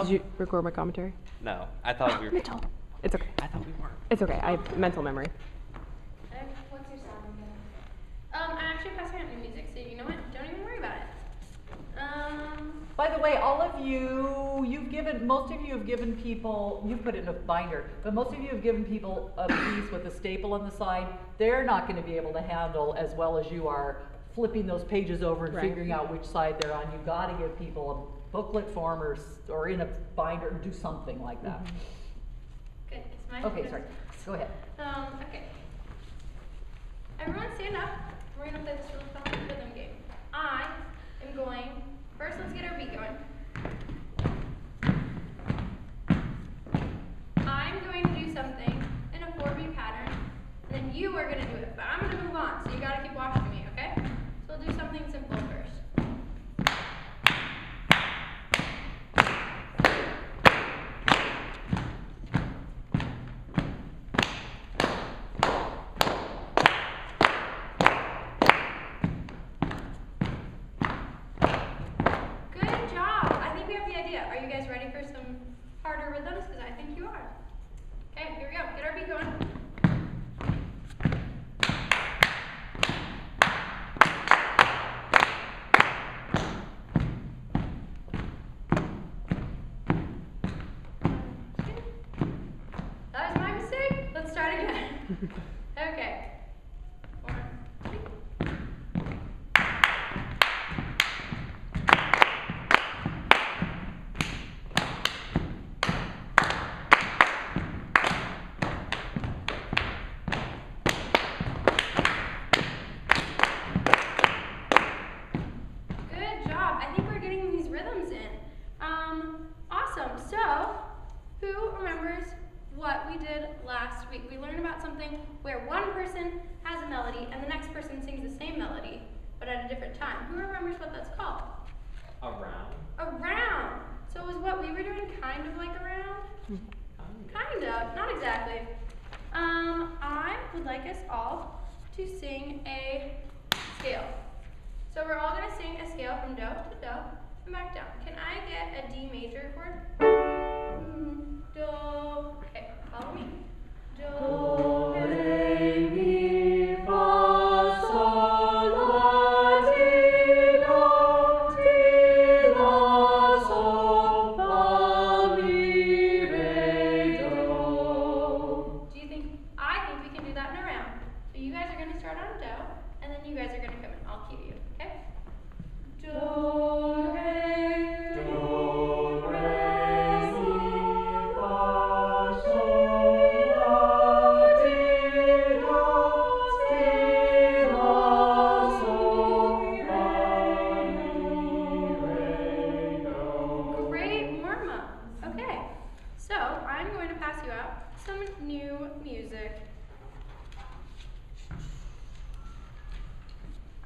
Did you record my commentary? No, I thought we were. Mitchell. It's okay. I thought we weren't. It's okay. I have mental memory. What's your sound again? I'm actually passing out new music, so you know what? Don't even worry about it. By the way, all of you, most of you have given people, you put it in a binder, but most of you have given people a piece with a staple on the side. They're not going to be able to handle as well as you are flipping those pages over and figuring out which side they're on. You've got to give people a booklet form or in a binder, do something like that. Good. It's my Okay, sorry. Go ahead. Okay. Everyone stand up. We're going to play this really fun rhythm game. I am going, first let's get our beat going. I'm going to do something in a 4-beat pattern, and then you are going to do it. But I'm going to move on, so you got to keep watching me, okay? So we'll do something simple first. Harder rhythms, because I think you are. Okay, here we go. Get our beat going. That was my mistake. Let's start again. Okay. 1, 2. Awesome. So, who remembers what we did last week? We learned about something where one person has a melody and the next person sings the same melody, but at a different time. Who remembers what that's called? A round. A round. So was what we were doing kind of like a round? Kind of. Not exactly. I would like us all to sing a scale. So we're all going to sing a scale from do to do. Back down. Can I get a D major chord? Do. Okay, follow me. Do, re, mi, fa, sol, la, ti, do, ti, la, sol, fa, mi, re, do. Do you think? I think we can do that in a round. So you guys are going to start on do, and then you guys are going to come in. I'll cue you. Okay? Do, re.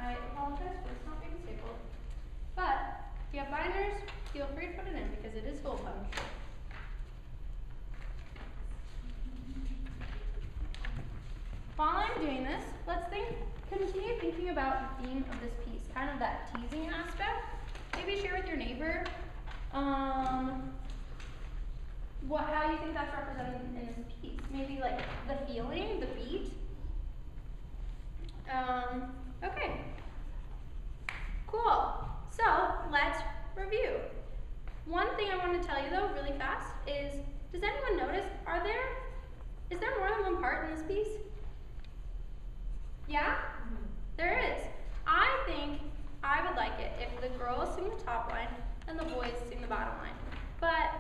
I apologize for this not being stapled, but if you have binders, feel free to put it in because it is hole punched. While I'm doing this, let's continue thinking about the theme of this piece, kind of that teasing aspect. Maybe share with your neighbor how you think that's represented in this piece. Maybe like the feeling, the beat. Okay. Cool. So let's review. One thing I want to tell you though, really fast, is does anyone notice, is there more than one part in this piece? Yeah? There is. I think I would like it if the girls sing the top line and the boys sing the bottom line. But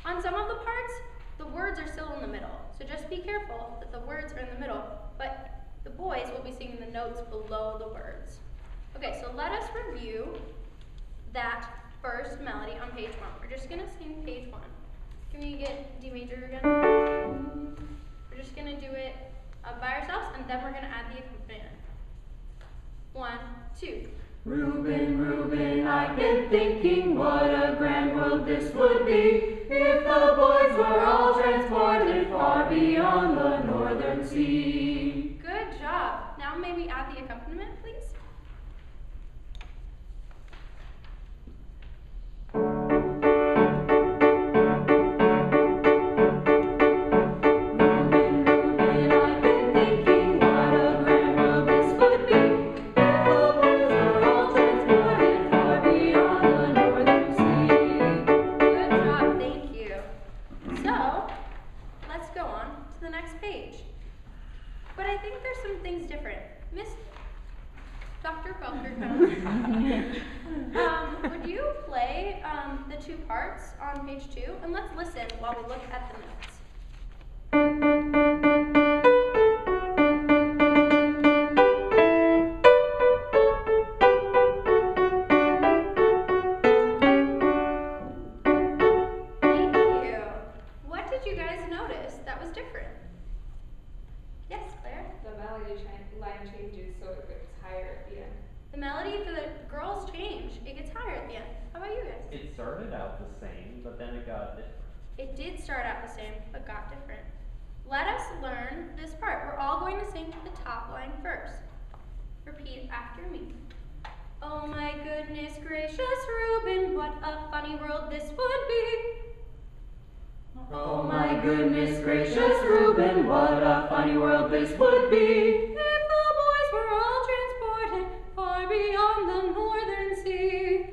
on some of the parts, the words are still in the middle. So just be careful that the words are in the middle, but the boys will be singing the notes below the words. Okay, so let us review that first melody on page 1. We're just gonna sing page 1. Can we get D major again? We're just gonna do it by ourselves, and then we're gonna add the accompaniment. 1, 2. Reuben, Reuben, I've been thinking what a grand world this would be if the boys were all transported far beyond the northern sea. Good job. Now may we add the accompaniment, please? parts on page 2, and let's listen while we look at the notes. Thank you. What did you guys notice that was different? Yes, Claire? The melody line changes so it gets higher at the end. The melody for the girls change. It gets higher at the end. How about you guys? It started out the same, but then it got different. It did start out the same, but got different. Let us learn this part. We're all going to sing the top line first. Repeat after me. Oh my goodness gracious, Reuben, what a funny world this would be. Oh my goodness gracious, Reuben, what a funny world this would be. If the boys were all transported far beyond the northern sea.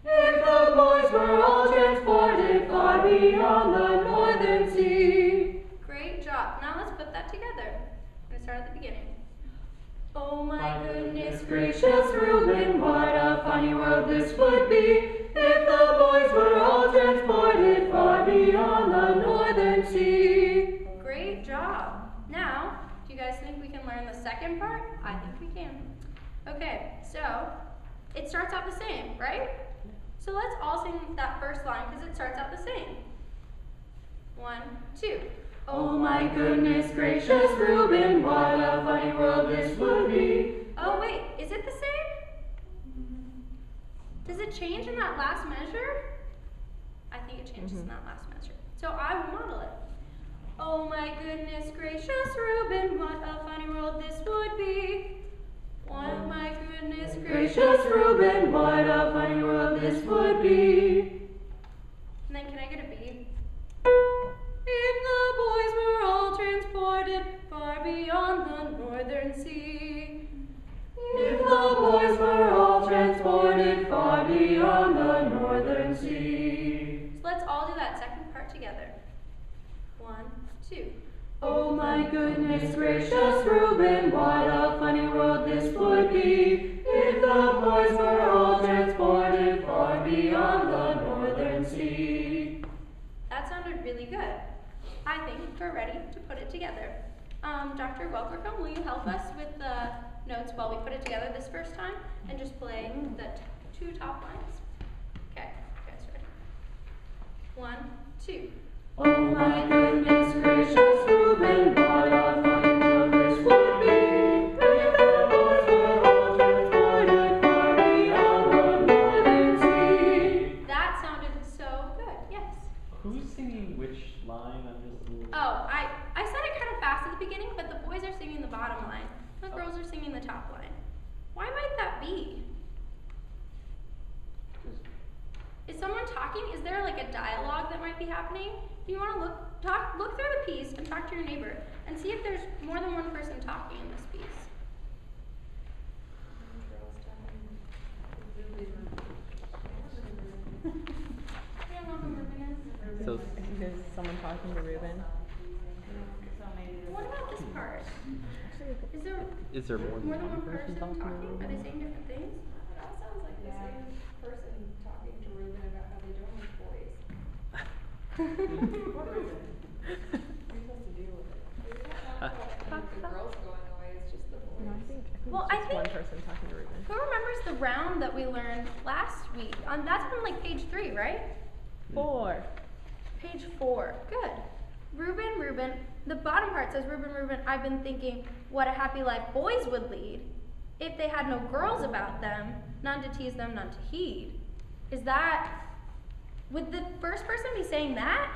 If the boys were all transported far beyond the northern sea. Great job. Now let's put that together. I'm going to start at the beginning. Oh my goodness Gracious Reuben, what a funny world this would be. If the boys were all transported far beyond the northern sea. Great job. Now, do you guys think we can learn the second part? I think we can. Okay, so it starts out the same, right? So let's all sing that first line because it starts out the same. 1, 2. Oh my goodness gracious Reuben, what a funny world this would be. Oh wait, is it the same? Does it change in that last measure? I think it changes in that last measure. So I will model it. Oh my goodness gracious Reuben, what a funny world this would be. Oh my goodness Gracious Reuben, what a funny world this would be. And then can I get a B? If the boys were all transported far beyond the northern sea. If the boys were all transported far beyond the northern sea. So let's all do that second part together. 1, 2. Oh my goodness gracious Reuben, what a funny world this would be. If the boys were all transported far beyond the northern sea. That sounded really good. I think we're ready to put it together. Dr. Welkercombe, will you help us with the notes while we put it together this first time? And just play the 2 top lines. Okay, you guys ready? 1, 2. Oh my goodness gracious Reuben, what a funny world this would be. If the boys were all transported far beyond the northern sea. That sounded so good, yes. Who's singing which line? I'm just a little... Oh, I said it kind of fast at the beginning, but the boys are singing the bottom line. The girls are singing the top line. Why might that be? Is someone talking? Is there like a dialogue that might be happening? Do you want to look through the piece and talk to your neighbor and see if there's more than one person talking in this piece? I don't know who Ruben is. So, I think there's someone talking to Reuben. What about this part? Is there is there more more than than one one person talking to talking? Are they Reuben? saying different things? That sounds like the same person talking to Reuben about how they don't like boys. What Reuben? You're supposed to deal with it. It's not the girls going away, it's just the boys. No, I think Well, it's I just one think- person talking to Reuben. Who remembers the round that we learned last week? That's on like page 3, right? 4. Page 4. Good. Reuben, Reuben. The bottom part says, Reuben, Reuben, I've been thinking what a happy life boys would lead if they had no girls about them, none to tease them, none to heed. Would the first person be saying that?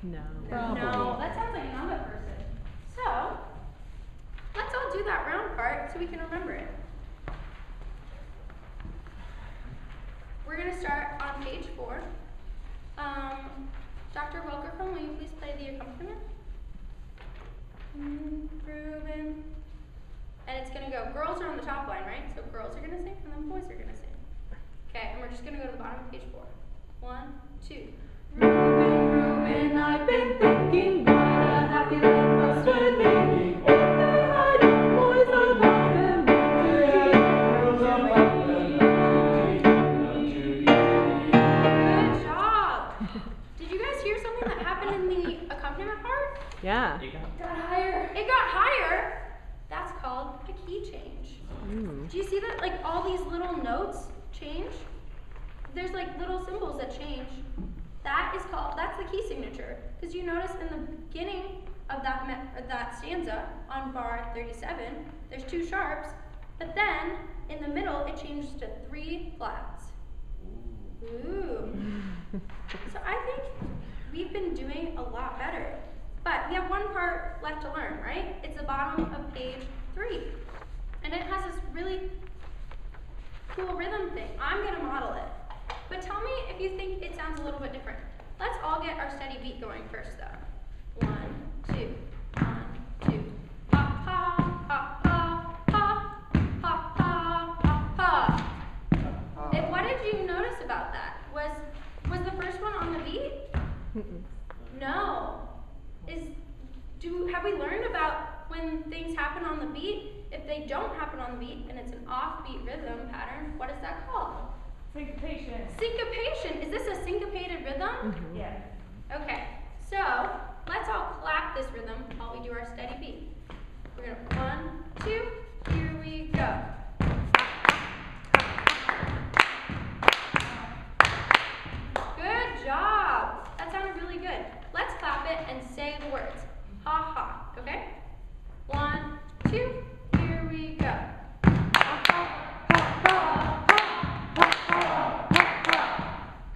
No. No, that sounds like another person. So, let's all do that round part so we can remember it. We're going to start on page 4. Dr. Welkercombe, will you please play the accompaniment? Reuben. And it's going to go, girls are on the top line, right? So girls are going to sing and then boys are going to sing. Okay, and we're just going to go to the bottom of page 4. 1, 2. Reuben, Reuben, I've been thinking what a happy life must have been. If there had no boys about them, Good job. happened in the accompaniment part? Yeah. It got Got higher. It got higher. That's called a key change. Mm. Do you see that? Like all these little notes change. There's like little symbols that change. That's the key signature. Because you notice in the beginning of that stanza on bar 37, there's 2 sharps, but then in the middle it changes to 3 flats. Ooh. So I think we've been doing a lot better. But we have one part left to learn, right? It's the bottom of page 3. And it has this really cool rhythm thing. I'm gonna model it. But tell me if you think it sounds a little bit different. Let's all get our steady beat going first though. 1, 2, 1, 2. Ha ha ha ha ha ha ha ha. What did you notice about that? Was the first one on the beat? No. Have we learned about when things happen on the beat? If they don't happen on the beat and it's an offbeat rhythm pattern, what is that called? Syncopation. Syncopation. Is this a syncopated rhythm? Yeah. Okay. So let's all clap this rhythm while we do our steady beat. We're gonna 1, 2. Here we go. Good job. That sounded really good. Let's clap it and say the words. Ha ha. Okay? 1, 2. Here we go.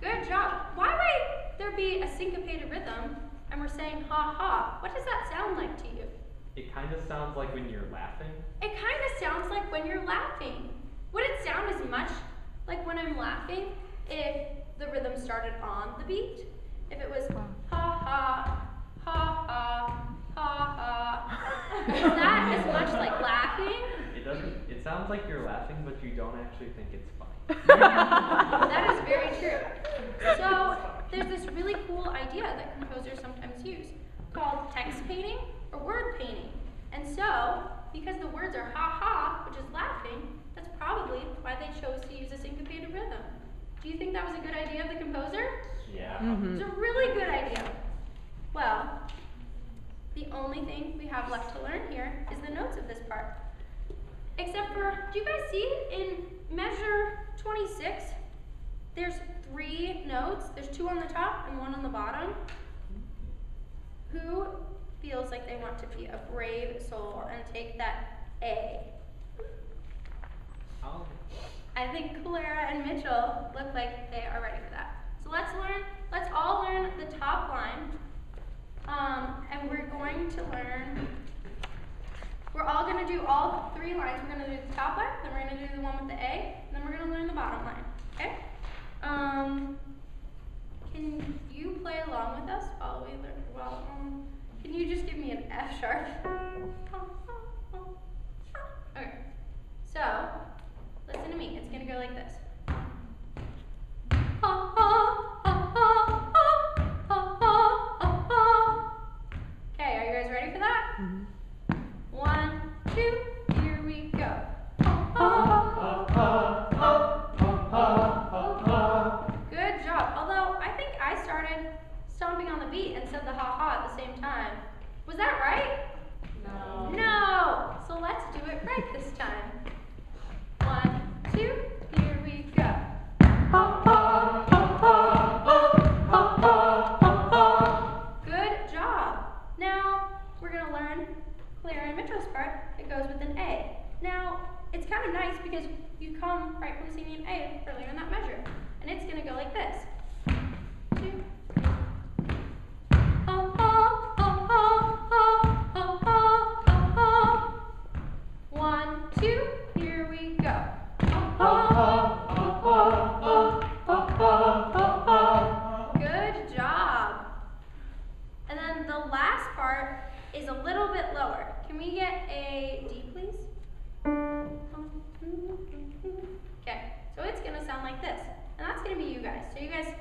Good job. Why might there be a syncopated rhythm and we're saying ha ha? What does that sound like to you? It kind of sounds like when you're laughing. It kind of sounds like when you're laughing. Would it sound as much like when I'm laughing if the rhythm started on the beat? If it was ha ha, ha ha, ha ha. Is that as much like laughing? It doesn't. It sounds like you're laughing, but you don't actually think it's funny. That is very true. So there's this really cool idea that composers sometimes use called text painting or word painting. And so, because the words are ha ha, which is laughing, that's probably why they chose to use a syncopated rhythm. Do you think that was a good idea of the composer? Yeah. It's a really good idea. Well, the only thing we have left to learn here is the notes of this part. Except for, do you guys see in measure 26, there's 3 notes. There's 2 on the top and 1 on the bottom. Who feels like they want to be a brave soul and take that A? Oh. I think Clara and Mitchell look like they are ready for that. So let's all learn the top line. And we're going to learn, we're all going to do all 3 lines. We're going to do the top line, then we're going to do the one with the A, and then we're going to learn the bottom line, okay? Can you play along with us while we learn, can you just give me an F sharp? Okay, so, listen to me, it's going to go like this. Okay, are you guys ready for that? 1, 2, here we go. Good job. Although I think I started stomping on the beat and said the ha ha at the same time. Was that right? No. No. So let's do it right this time. 1, 2, here we go. Good job. Now we're gonna learn Clara and Mitchell's part. It goes with an A. Now it's kind of nice because you come right from singing an A earlier in that measure, and it's gonna go like this. 2. 1, 2, here we go. Good job. And then the last part is a little bit lower. Can we get a D, please? Okay, so it's gonna sound like this. And that's gonna be you guys. So you guys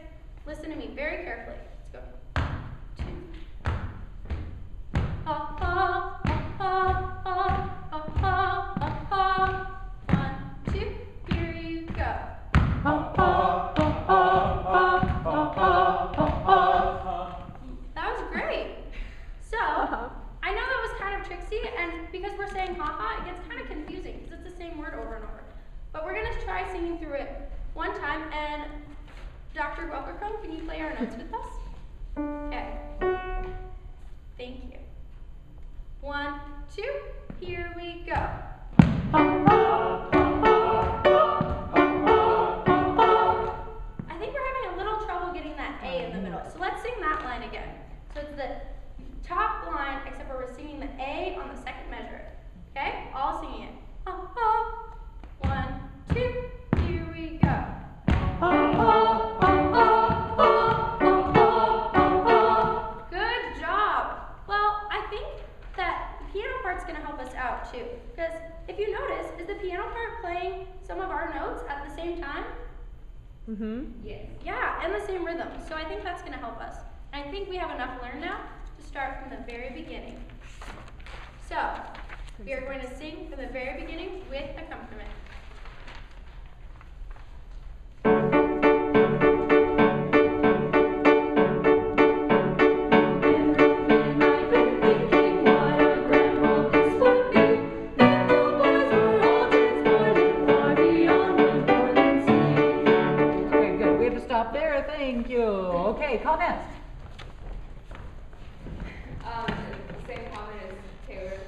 listen to me very carefully. Let's go. 2. Ha ha ha ha ha ha ha. 1, 2, here you go. That was line again. So it's the top line, except for we're singing the A on the second measure. Okay? All singing it. Ah, ah. 1, 2, here we go. Good job. Well, I think that the piano part's gonna help us out too. Because if you notice, is the piano part playing some of our notes at the same time? Mm-hmm. Yes. Yeah, and the same rhythm. So I think that's gonna help us. And I think we have enough learned now to start from the very beginning. So, we are going to sing from the very beginning with accompaniment. Okay, good. We have to stop there. Thank you. Okay, comments? Same comment as Taylor.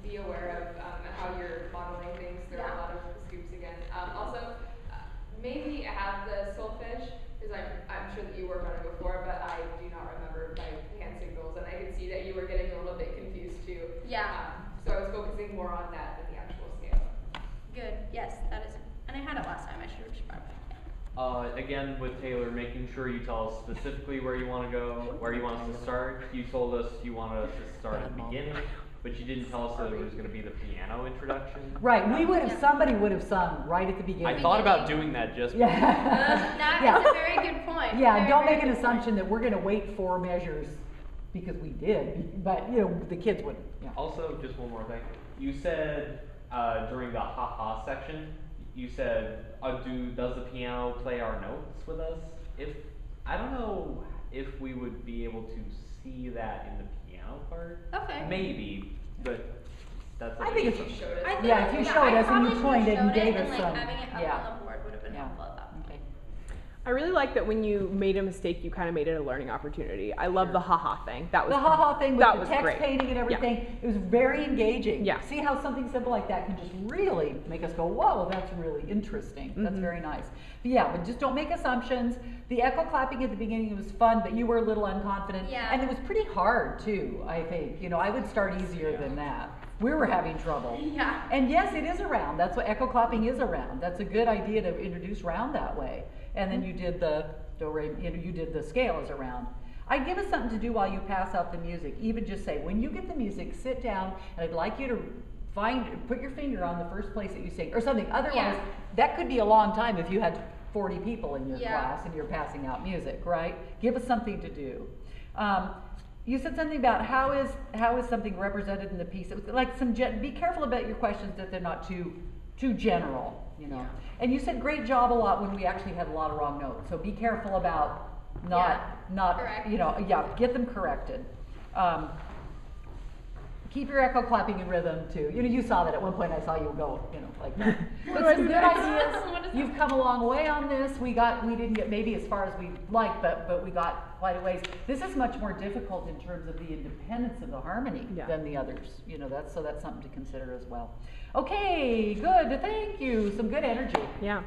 Be aware of how you're modeling things. There are a lot of scoops again. Also, maybe have the solfege, because I'm sure that you worked on it before, but I do not remember my hand signals, and I could see that you were getting a little bit confused too. Yeah. So I was focusing more on that than the actual scale. Good. Yes, that is. And I had it last time. I should have just brought it back. Again, with Taylor, making sure you tell us specifically where you want to go, where you want us to start. You told us you wanted us to start at the beginning, but you didn't tell us that it was going to be the piano introduction. Right, we would have, somebody would have sung right at the beginning. I thought about doing that just Yeah. That Yeah. is a very good point. Yeah, Very, don't very make an good point. assumption that we're gonna wait 4 measures, because we did, but, you know, the kids wouldn't, yeah. Also, just one more thing. You said during the ha-ha section, you said, does the piano play our notes with us? I don't know if we would be able to see that in the piano part. Okay. Maybe, but that's. I think If you showed it. I think, Yeah, if you showed I us and you probably should've pointed and showed it gave us like some, having it up yeah. on the board would have been Yeah. helpful at that point. Okay. I really like that when you made a mistake, you kind of made it a learning opportunity. I love the haha thing. That was The ha-ha thing with that the was text great. painting and everything, it was very engaging. Yeah. See how something simple like that can just really make us go, whoa, that's really interesting. That's very nice. But yeah, but just don't make assumptions. The echo clapping at the beginning was fun, but you were a little unconfident. Yeah. And it was pretty hard too, I think. You know, I would start easier than that. We were having trouble. Yeah. And yes, it is a round. That's what echo clapping is, a round. That's a good idea to introduce round that way. And then you did the do re, you did the scale as a round. I'd give us something to do while you pass out the music. Even just say, when you get the music, sit down, and I'd like you to put your finger on the first place that you sing, or something. Otherwise, Yeah. that could be a long time if you had 40 people in your Yeah. class and you're passing out music, right? Give us something to do. You said something about how is something represented in the piece. It was like be careful about your questions that they're not too general, you know. And you said great job a lot when we actually had a lot of wrong notes. So be careful about not Correct. you know, get them corrected. Keep your echo clapping in rhythm too. You know, you saw that at one point. I saw you go, you know, like that. But some good ideas. What is You've come a long way on this. We didn't get maybe as far as we liked, but we got quite a ways. This is much more difficult in terms of the independence of the harmony Yeah. than the others. You know, that's something to consider as well. Okay, good. Thank you. Some good energy. Yeah.